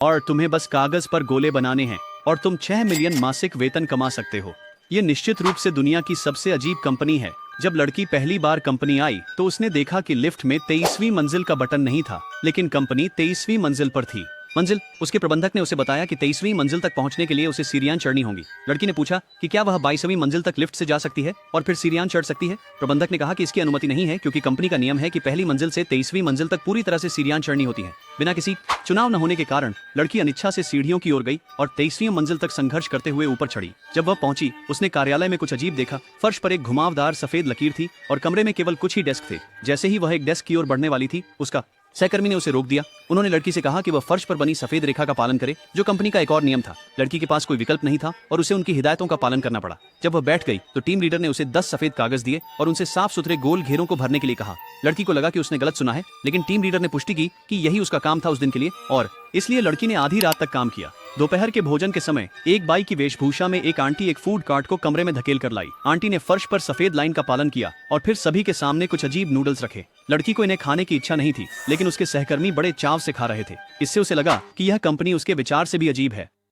और तुम्हें बस कागज पर गोले बनाने हैं और तुम 6 मिलियन मासिक वेतन कमा सकते हो। ये निश्चित रूप से दुनिया की सबसे अजीब कंपनी है। जब लड़की पहली बार कंपनी आई तो उसने देखा कि लिफ्ट में 23वीं मंजिल का बटन नहीं था, लेकिन कंपनी 23वीं मंजिल पर थी। उसके प्रबंधक ने उसे बताया कि 23वीं मंजिल तक पहुंचने के लिए उसे सीढ़ियां चढ़नी होंगी। लड़की ने पूछा कि क्या वह 22वीं मंजिल तक लिफ्ट से जा सकती है और फिर सीढ़ियां चढ़ सकती है। प्रबंधक ने कहा कि इसकी अनुमति नहीं है, क्योंकि कंपनी का नियम है कि पहली मंजिल से 23वीं मंजिल तक पूरी तरह से सीढ़ियां चढ़नी होती हैं। बिना किसी चुनाव न होने के कारण लड़की अनिच्छा से सीढ़ियों की ओर गई और 23वीं मंजिल तक संघर्ष करते हुए ऊपर चढ़ी। जब वह पहुंची, उसने कार्यालय में कुछ अजीब देखा। फर्श पर एक घुमावदार सफेद लकीर थी और कमरे में केवल कुछ ही डेस्क थे। जैसे ही वह एक डेस्क की ओर बढ़ने वाली थी, उसका सहकर्मी ने उसे रोक दिया। उन्होंने लड़की से कहा कि वह फर्श पर बनी सफेद रेखा का पालन करे, जो कंपनी का एक और नियम था। लड़की के पास कोई विकल्प नहीं था और उसे उनकी हिदायतों का पालन करना पड़ा। जब वह बैठ गई तो टीम लीडर ने उसे 10 सफेद कागज दिए और उनसे साफ सुथरे गोल घेरों को भरने के लिए कहा। लड़की को लगा कि उसने गलत सुना है, लेकिन टीम लीडर ने पुष्टि की कि यही उसका काम था उस दिन के लिए, और इसलिए लड़की ने आधी रात तक काम किया। दोपहर के भोजन के समय एक बाई की वेशभूषा में एक आंटी एक फूड कार्ट को कमरे में धकेल कर लाई। आंटी ने फर्श पर सफेद लाइन का पालन किया और फिर सभी के सामने कुछ अजीब नूडल्स रखे। लड़की को इन्हें खाने की इच्छा नहीं थी, लेकिन उसके सहकर्मी बड़े चाव से खा रहे थे। इससे उसे लगा कि यह कंपनी उसके विचार से भी अजीब है।